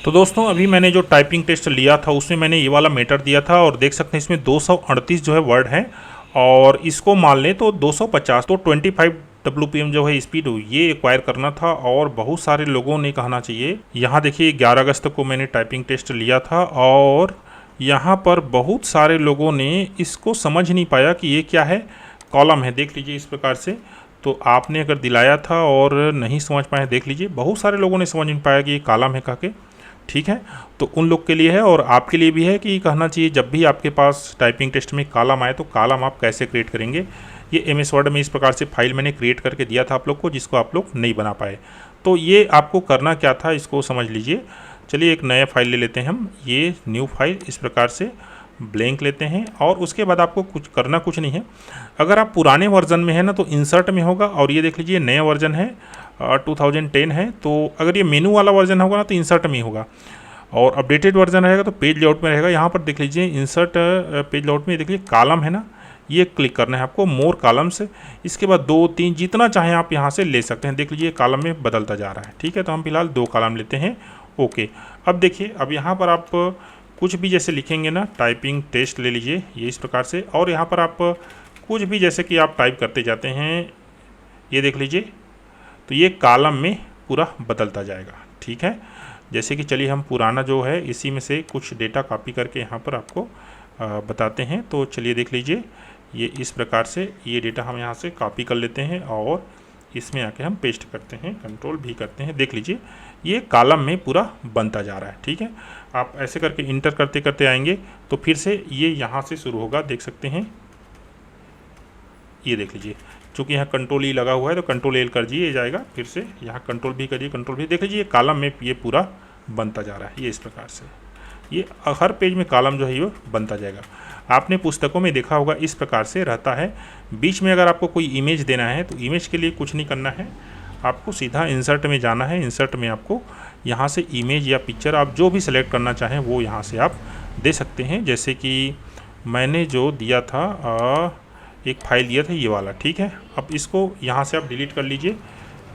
तो दोस्तों अभी मैंने जो टाइपिंग टेस्ट लिया था उसमें मैंने ये वाला मीटर दिया था और देख सकते हैं इसमें 238 जो है वर्ड हैं और इसको मान लें तो 250 तो 25 WPM जो है स्पीड ये एक्वायर करना था और बहुत सारे लोगों ने कहना चाहिए। यहाँ देखिए 11 अगस्त को मैंने टाइपिंग टेस्ट लिया था और यहाँ पर बहुत सारे लोगों ने इसको समझ नहीं पाया कि ये क्या है, कॉलम है। देख लीजिए इस प्रकार से। तो आपने अगर दिलाया था और नहीं समझ पाए, देख लीजिए बहुत सारे लोगों ने समझ नहीं पाया कि ये कॉलम है कह के। ठीक है, तो उन लोग के लिए है और आपके लिए भी है कि कहना चाहिए जब भी आपके पास टाइपिंग टेस्ट में कॉलम आए तो कॉलम आप कैसे क्रिएट करेंगे। ये MS वर्ड में इस प्रकार से फाइल मैंने क्रिएट करके दिया था आप लोग को, जिसको आप लोग नहीं बना पाए। तो ये आपको करना क्या था इसको समझ लीजिए। चलिए एक नया फाइल ले लेते हैं हम, ये न्यू फाइल इस प्रकार से ब्लैंक लेते हैं और उसके बाद आपको कुछ नहीं है। अगर आप पुराने वर्जन में है ना तो इंसर्ट में होगा और ये देख लीजिए नया वर्जन है 2010 है। तो अगर ये मेनू वाला वर्जन होगा ना तो इंसर्ट में ही होगा और अपडेटेड वर्जन रहेगा तो पेज लेआउट में रहेगा। यहाँ पर देख लीजिए इंसर्ट पेज लेआउट में देख लीजिए कॉलम है ना, ये क्लिक करना है आपको मोर कॉलम से। इसके बाद 2 3 जितना चाहें आप यहाँ से ले सकते हैं। देख लीजिए कॉलम में बदलता जा रहा है। ठीक है, तो हम फिलहाल 2 कॉलम लेते हैं। ओके, अब देखिए अब यहाँ पर आप कुछ भी जैसे लिखेंगे ना, टाइपिंग टेस्ट ले लीजिए ये इस प्रकार से और यहाँ पर आप कुछ भी जैसे कि आप टाइप करते जाते हैं, ये देख लीजिए तो ये कॉलम में पूरा बदलता जाएगा। ठीक है, जैसे कि चलिए हम पुराना जो है इसी में से कुछ डेटा कॉपी करके यहाँ पर आपको बताते हैं। तो चलिए देख लीजिए ये इस प्रकार से ये डेटा हम यहाँ से कॉपी कर लेते हैं और इसमें आके हम पेस्ट करते हैं, कंट्रोल भी करते हैं। देख लीजिए ये कॉलम में पूरा बनता जा रहा है। ठीक है, आप ऐसे करके इंटर करते करते आएंगे तो फिर से ये यहाँ से शुरू होगा। देख सकते हैं ये देख लीजिए, चूँकि यहाँ कंट्रोल ई लगा हुआ है तो कंट्रोल एल कर दिए जाएगा, फिर से यहाँ कंट्रोल भी करिए, कंट्रोल भी। देख लीजिए ये कॉलम में ये पूरा बनता जा रहा है। ये इस प्रकार से ये हर पेज में कॉलम जो है ये बनता जाएगा। आपने पुस्तकों में देखा होगा इस प्रकार से रहता है। बीच में अगर आपको कोई इमेज देना है तो इमेज के लिए कुछ नहीं करना है, आपको सीधा इंसर्ट में जाना है। इंसर्ट में आपको यहाँ से इमेज या पिक्चर आप जो भी सिलेक्ट करना चाहें वो यहाँ से आप दे सकते हैं। जैसे कि मैंने जो दिया था एक फाइल दिया था ये वाला। ठीक है, अब इसको यहाँ से आप डिलीट कर लीजिए।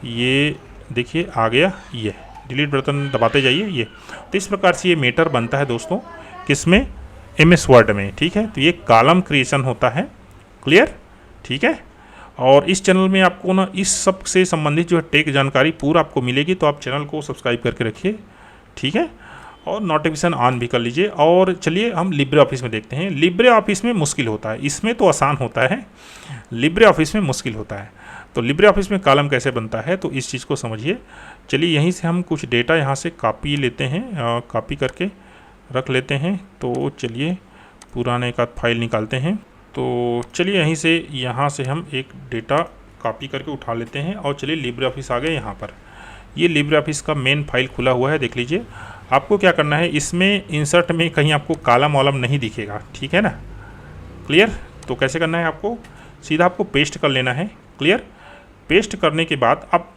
ये देखिए आ गया, ये डिलीट बटन दबाते जाइए ये। तो इस प्रकार से ये मीटर बनता है दोस्तों, किसमें, MS वर्ड में। ठीक है, तो ये कॉलम क्रिएशन होता है। क्लियर? ठीक है, और इस चैनल में आपको ना इस सब से संबंधित जो है टेक जानकारी पूरा आपको मिलेगी, तो आप चैनल को सब्सक्राइब करके रखिए। ठीक है, और नोटिफिकेशन ऑन भी कर लीजिए। और चलिए हम लिब्रे ऑफिस में देखते हैं। लिब्रे ऑफिस में मुश्किल होता है, इसमें तो आसान होता है, लिब्रे ऑफिस में मुश्किल होता है। तो लिब्रे ऑफिस में कॉलम कैसे बनता है तो इस चीज़ को समझिए। चलिए यहीं से हम कुछ डेटा यहाँ से कॉपी लेते हैं, कॉपी करके रख लेते हैं। तो चलिए पुराने का फाइल निकालते हैं। तो चलिए यहीं से यहाँ से हम एक डेटा कॉपी करके उठा लेते हैं और चलिए लिब्रे ऑफिस आ गए। यहाँ पर ये लिब्रे ऑफिस का मेन फाइल खुला हुआ है। देख लीजिए आपको क्या करना है, इसमें इंसर्ट में कहीं आपको कॉलम वॉलम नहीं दिखेगा। ठीक है ना, क्लियर? तो कैसे करना है, आपको सीधा आपको पेस्ट कर लेना है। क्लियर? पेस्ट करने के बाद आप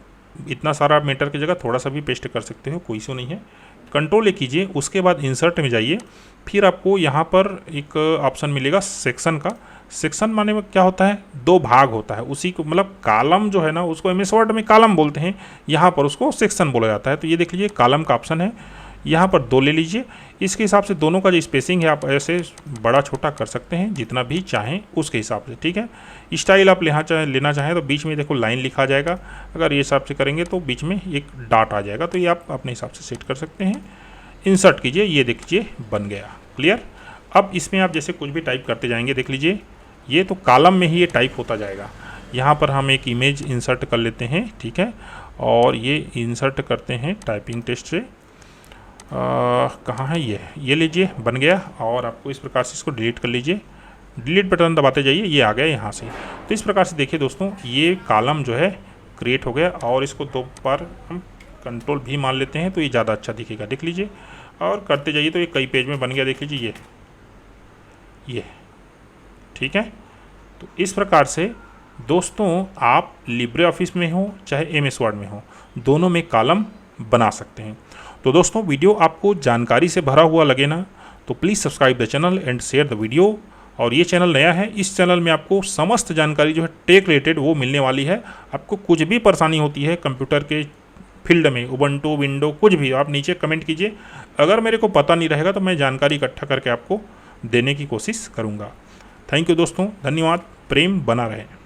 इतना सारा मीटर की जगह थोड़ा सा भी पेस्ट कर सकते हो, कोई इशू नहीं है। कंट्रोल कीजिए, उसके बाद इंसर्ट में जाइए, फिर आपको यहाँ पर एक ऑप्शन मिलेगा सेक्शन का। सेक्शन माने में क्या होता है, 2 भाग होता है उसी को, मतलब कॉलम जो है ना उसको MS वर्ड में कॉलम बोलते हैं, यहाँ पर उसको सेक्शन बोला जाता है। तो ये देख लीजिए कॉलम का ऑप्शन है, यहाँ पर 2 ले लीजिए। इसके हिसाब से दोनों का जो स्पेसिंग है आप ऐसे बड़ा छोटा कर सकते हैं जितना भी चाहें उसके हिसाब से। ठीक है, स्टाइल आप लेना चाहें तो बीच में देखो लाइन लिखा जाएगा, अगर ये हिसाब से करेंगे तो बीच में एक डॉट आ जाएगा, तो ये आप अपने हिसाब से सेट कर सकते हैं। इंसर्ट कीजिए, ये देखिए बन गया। क्लियर? अब इसमें आप जैसे कुछ भी टाइप करते जाएंगे, देख लीजिए ये तो कॉलम में ही ये टाइप होता जाएगा। यहाँ पर हम एक इमेज इंसर्ट कर लेते हैं। ठीक है, और ये इंसर्ट करते हैं टाइपिंग टेस्ट से। कहाँ है ये लीजिए बन गया। और आपको इस प्रकार से इसको डिलीट कर लीजिए, डिलीट बटन दबाते जाइए, ये आ गया यहाँ से। तो इस प्रकार से देखिए दोस्तों ये कॉलम जो है क्रिएट हो गया। और इसको 2 बार हम कंट्रोल भी मान लेते हैं तो ये ज़्यादा अच्छा दिखेगा। देख लीजिए और करते जाइए तो ये कई पेज में बन गया। देख लीजिए ये ठीक है। तो इस प्रकार से दोस्तों आप लिब्रे ऑफिस में हो चाहे MS वर्ड में हो, दोनों में कॉलम बना सकते हैं। तो दोस्तों वीडियो आपको जानकारी से भरा हुआ लगे ना तो please subscribe the channel and share the video. और ये चैनल नया है, इस चैनल में आपको समस्त जानकारी जो है टेक रिलेटेड वो मिलने वाली है। आपको कुछ भी परेशानी होती है कंप्यूटर के फील्ड में, उबंटू, विंडो, कुछ भी आप नीचे कमेंट कीजिए। अगर मेरे को पता नहीं रहेगा तो मैं जानकारी इकट्ठा करके आपको देने की कोशिश करूँगा। थैंक यू दोस्तों, धन्यवाद। प्रेम बना रहे।